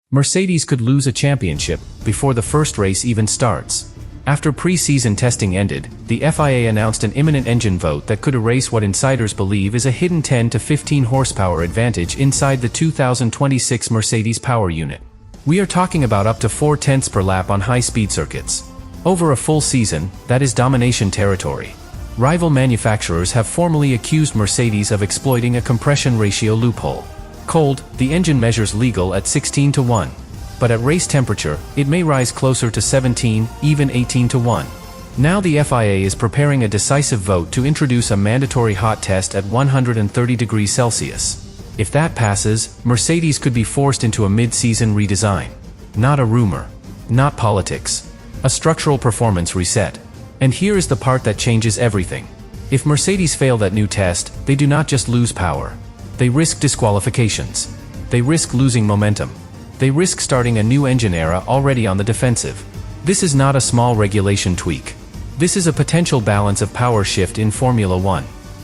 Mercedes could lose a championship before the first race even starts. After pre-season testing ended, the FIA announced an imminent engine vote that could erase what insiders believe is a hidden 10 to 15 horsepower advantage inside the 2026 Mercedes power unit. We are talking about up to 0.4 per lap on high-speed circuits. Over a full season, that is domination territory. Rival manufacturers have formally accused Mercedes of exploiting a compression ratio loophole. Cold, the engine measures legal at 16:1. But at race temperature, it may rise closer to 17, even 18:1. Now the FIA is preparing a decisive vote to introduce a mandatory hot test at 130 degrees Celsius. If that passes, Mercedes could be forced into a mid-season redesign. Not a rumor. Not politics. A structural performance reset. And here is the part that changes everything. If Mercedes fail that new test, they do not just lose power. They risk disqualifications. They risk losing momentum. They risk starting a new engine era already on the defensive. This is not a small regulation tweak. This is a potential balance of power shift in Formula One.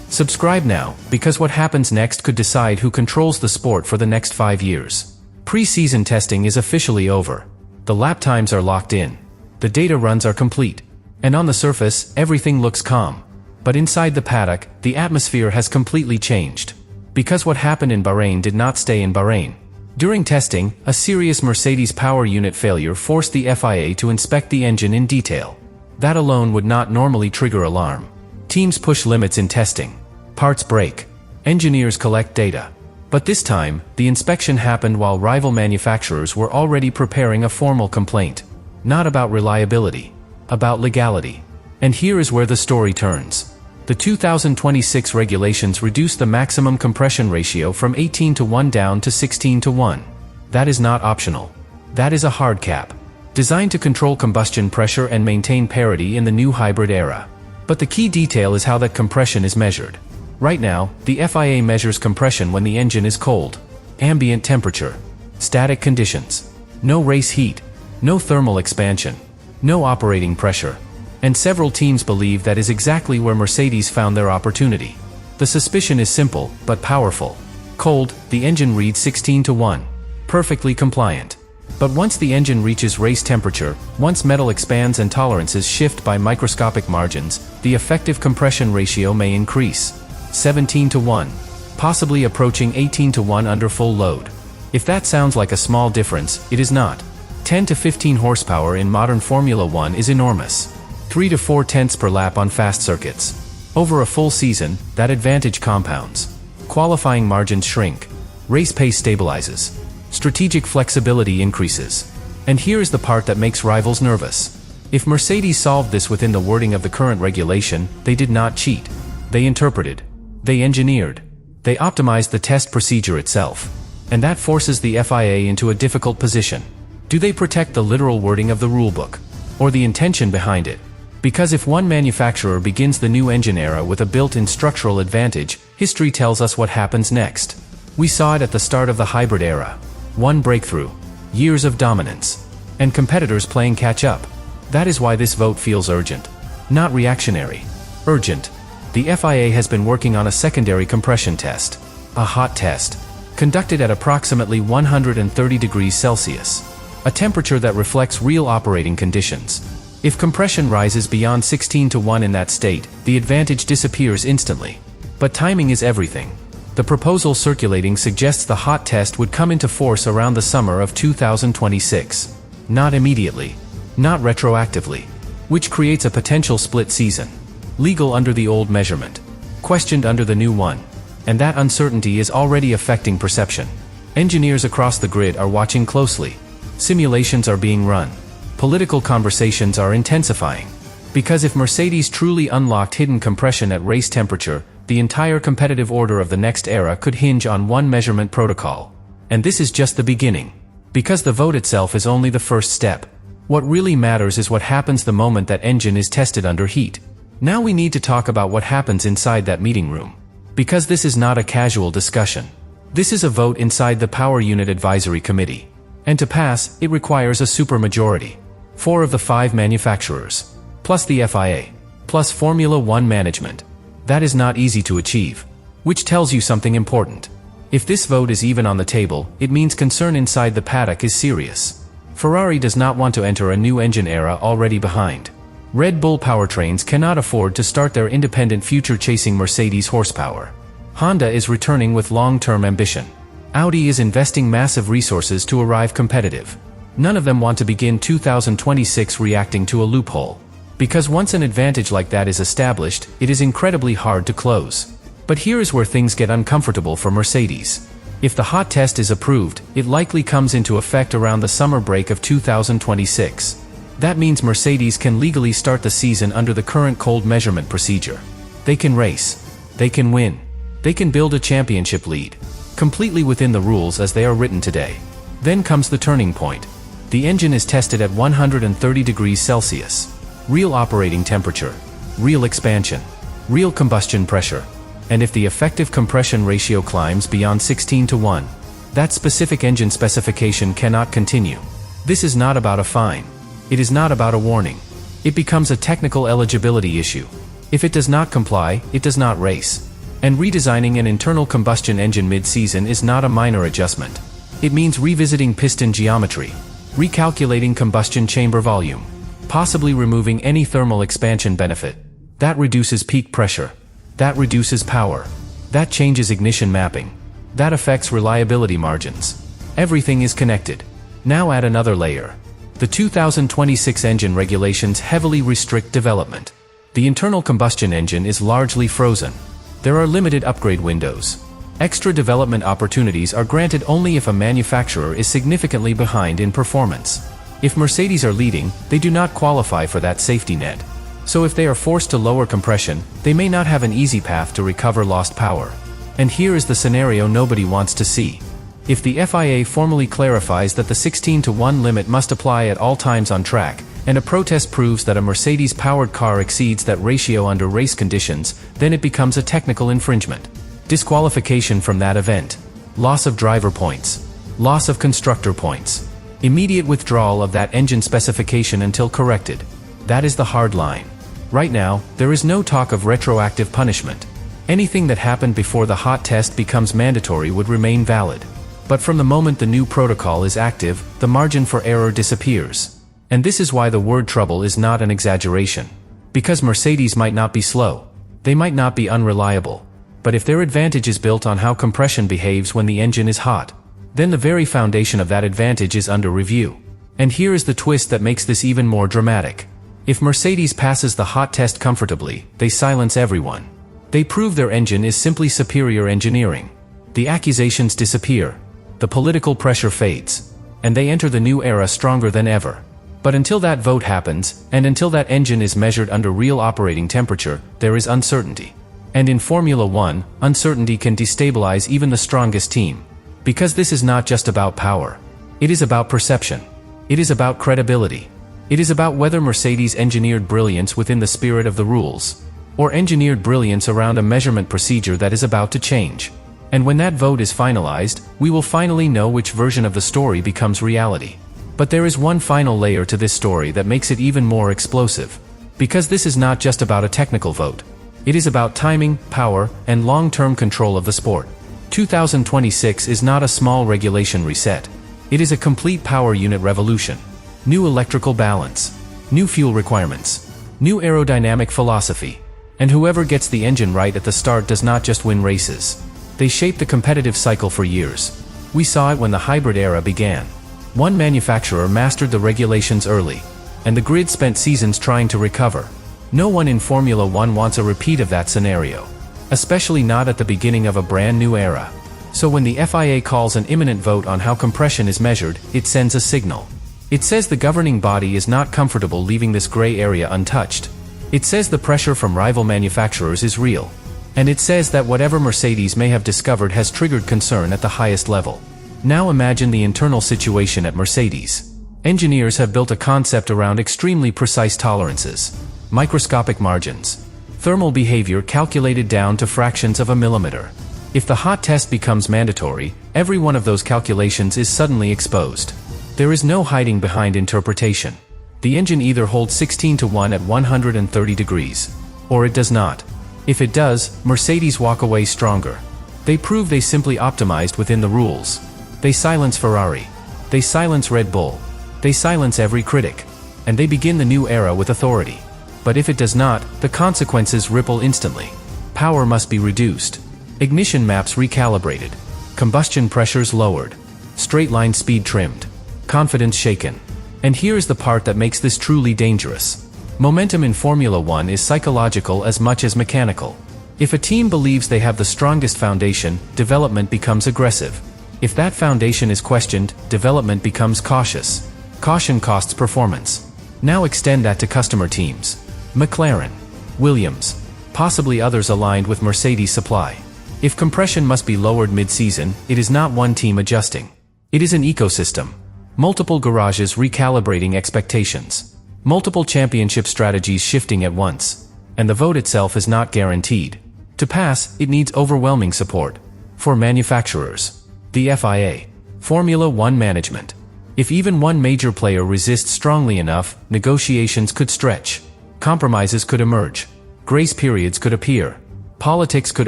Subscribe now, because what happens next could decide who controls the sport for the next 5 years. Pre-season testing is officially over. The lap times are locked in. The data runs are complete. And on the surface, everything looks calm. But inside the paddock, the atmosphere has completely changed. Because what happened in Bahrain did not stay in Bahrain. During testing, a serious Mercedes power unit failure forced the FIA to inspect the engine in detail. That alone would not normally trigger alarm. Teams push limits in testing. Parts break. Engineers collect data. But this time, the inspection happened while rival manufacturers were already preparing a formal complaint. Not about reliability. About legality. And here is where the story turns. The 2026 regulations reduce the maximum compression ratio from 18:1 down to 16:1. That is not optional. That is a hard cap. Designed to control combustion pressure and maintain parity in the new hybrid era. But the key detail is how that compression is measured. Right now, the FIA measures compression when the engine is cold. Ambient temperature. Static conditions. No race heat. No thermal expansion. No operating pressure. And several teams believe that is exactly where Mercedes found their opportunity. The suspicion is simple, but powerful. Cold, the engine reads 16:1. Perfectly compliant. But once the engine reaches race temperature, once metal expands and tolerances shift by microscopic margins, the effective compression ratio may increase. 17:1. Possibly approaching 18:1 under full load. If that sounds like a small difference, it is not. 10 to 15 horsepower in modern Formula One is enormous. 3 to 4 per lap on fast circuits. Over a full season, that advantage compounds. Qualifying margins shrink. Race pace stabilizes. Strategic flexibility increases. And here is the part that makes rivals nervous. If Mercedes solved this within the wording of the current regulation, they did not cheat. They interpreted. They engineered. They optimized the test procedure itself. And that forces the FIA into a difficult position. Do they protect the literal wording of the rulebook? Or the intention behind it? Because if one manufacturer begins the new engine era with a built-in structural advantage, history tells us what happens next. We saw it at the start of the hybrid era. One breakthrough. Years of dominance. And competitors playing catch-up. That is why this vote feels urgent. Not reactionary. Urgent. The FIA has been working on a secondary compression test. A hot test. Conducted at approximately 130 degrees Celsius. A temperature that reflects real operating conditions. If compression rises beyond 16:1 in that state, the advantage disappears instantly. But timing is everything. The proposal circulating suggests the hot test would come into force around the summer of 2026. Not immediately. Not retroactively. Which creates a potential split season. Legal under the old measurement. Questioned under the new one. And that uncertainty is already affecting perception. Engineers across the grid are watching closely. Simulations are being run. Political conversations are intensifying. Because if Mercedes truly unlocked hidden compression at race temperature, the entire competitive order of the next era could hinge on one measurement protocol. And this is just the beginning. Because the vote itself is only the first step. What really matters is what happens the moment that engine is tested under heat. Now we need to talk about what happens inside that meeting room. Because this is not a casual discussion. This is a vote inside the Power Unit Advisory Committee. And to pass, it requires a supermajority. 4 of the 5 manufacturers. Plus the FIA. Plus Formula One management. That is not easy to achieve. Which tells you something important. If this vote is even on the table, it means concern inside the paddock is serious. Ferrari does not want to enter a new engine era already behind. Red Bull powertrains cannot afford to start their independent future chasing Mercedes horsepower. Honda is returning with long-term ambition. Audi is investing massive resources to arrive competitive. None of them want to begin 2026 reacting to a loophole. Because once an advantage like that is established, it is incredibly hard to close. But here is where things get uncomfortable for Mercedes. If the hot test is approved, it likely comes into effect around the summer break of 2026. That means Mercedes can legally start the season under the current cold measurement procedure. They can race. They can win. They can build a championship lead. Completely within the rules as they are written today. Then comes the turning point. The engine is tested at 130 degrees Celsius. Real operating temperature. Real expansion. Real combustion pressure. And if the effective compression ratio climbs beyond 16:1, that specific engine specification cannot continue. This is not about a fine. It is not about a warning. It becomes a technical eligibility issue. If it does not comply, it does not race. And redesigning an internal combustion engine mid-season is not a minor adjustment. It means revisiting piston geometry, recalculating combustion chamber volume, possibly removing any thermal expansion benefit. That reduces peak pressure. That reduces power. That changes ignition mapping. That affects reliability margins. Everything is connected. Now add another layer. The 2026 engine regulations heavily restrict development. The internal combustion engine is largely frozen. There are limited upgrade windows. Extra development opportunities are granted only if a manufacturer is significantly behind in performance. If Mercedes are leading, they do not qualify for that safety net. So if they are forced to lower compression, they may not have an easy path to recover lost power. And here is the scenario nobody wants to see. If the FIA formally clarifies that the 16:1 limit must apply at all times on track, and a protest proves that a Mercedes-powered car exceeds that ratio under race conditions, then it becomes a technical infringement. Disqualification from that event. Loss of driver points. Loss of constructor points. Immediate withdrawal of that engine specification until corrected. That is the hard line. Right now, there is no talk of retroactive punishment. Anything that happened before the hot test becomes mandatory would remain valid. But from the moment the new protocol is active, the margin for error disappears. And this is why the word trouble is not an exaggeration. Because Mercedes might not be slow. They might not be unreliable. But if their advantage is built on how compression behaves when the engine is hot, then the very foundation of that advantage is under review. And here is the twist that makes this even more dramatic. If Mercedes passes the hot test comfortably, they silence everyone. They prove their engine is simply superior engineering. The accusations disappear. The political pressure fades. And they enter the new era stronger than ever. But until that vote happens, and until that engine is measured under real operating temperature, there is uncertainty. And in Formula One, uncertainty can destabilize even the strongest team. Because this is not just about power. It is about perception. It is about credibility. It is about whether Mercedes engineered brilliance within the spirit of the rules, or engineered brilliance around a measurement procedure that is about to change. And when that vote is finalized, we will finally know which version of the story becomes reality. But there is one final layer to this story that makes it even more explosive. Because this is not just about a technical vote. It is about timing, power, and long-term control of the sport. 2026 is not a small regulation reset. It is a complete power unit revolution. New electrical balance. New fuel requirements. New aerodynamic philosophy. And whoever gets the engine right at the start does not just win races. They shape the competitive cycle for years. We saw it when the hybrid era began. One manufacturer mastered the regulations early, and the grid spent seasons trying to recover. No one in Formula One wants a repeat of that scenario. Especially not at the beginning of a brand new era. So when the FIA calls an imminent vote on how compression is measured, it sends a signal. It says the governing body is not comfortable leaving this gray area untouched. It says the pressure from rival manufacturers is real. And it says that whatever Mercedes may have discovered has triggered concern at the highest level. Now imagine the internal situation at Mercedes. Engineers have built a concept around extremely precise tolerances, microscopic margins, thermal behavior calculated down to fractions of a millimeter. If the hot test becomes mandatory, every one of those calculations is suddenly exposed. There is no hiding behind interpretation. The engine either holds 16:1 at 130 degrees, or it does not. If it does, Mercedes walk away stronger. They prove they simply optimized within the rules. They silence Ferrari. They silence Red Bull. They silence every critic. And they begin the new era with authority. But if it does not, the consequences ripple instantly. Power must be reduced. Ignition maps recalibrated. Combustion pressures lowered. Straight line speed trimmed. Confidence shaken. And here's the part that makes this truly dangerous. Momentum in Formula One is psychological as much as mechanical. If a team believes they have the strongest foundation, development becomes aggressive. If that foundation is questioned, development becomes cautious. Caution costs performance. Now extend that to customer teams. McLaren, Williams, possibly others aligned with Mercedes supply. If compression must be lowered mid-season, it is not one team adjusting. It is an ecosystem. Multiple garages recalibrating expectations. Multiple championship strategies shifting at once. And the vote itself is not guaranteed. To pass, it needs overwhelming support. For manufacturers, the FIA, Formula One management. If even one major player resists strongly enough, negotiations could stretch. Compromises could emerge. Grace periods could appear. Politics could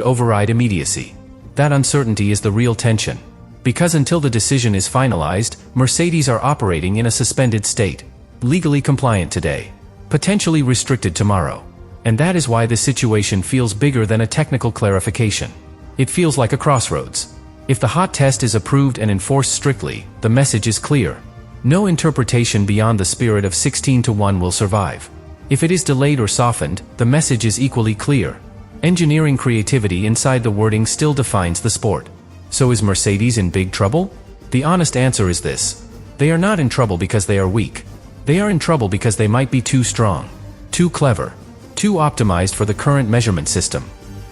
override immediacy. That uncertainty is the real tension. Because until the decision is finalized, Mercedes are operating in a suspended state. Legally compliant today. Potentially restricted tomorrow. And that is why the situation feels bigger than a technical clarification. It feels like a crossroads. If the hot test is approved and enforced strictly, the message is clear. No interpretation beyond the spirit of 16-1 will survive. If it is delayed or softened, the message is equally clear. Engineering creativity inside the wording still defines the sport. So is Mercedes in big trouble? The honest answer is this. They are not in trouble because they are weak. They are in trouble because they might be too strong, too clever, too optimized for the current measurement system.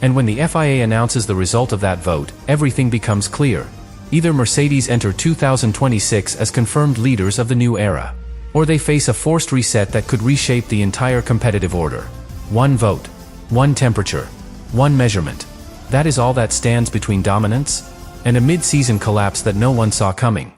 And when the FIA announces the result of that vote, everything becomes clear. Either Mercedes enter 2026 as confirmed leaders of the new era, or they face a forced reset that could reshape the entire competitive order. One vote, one temperature, one measurement. That is all that stands between dominance and a mid-season collapse that no one saw coming.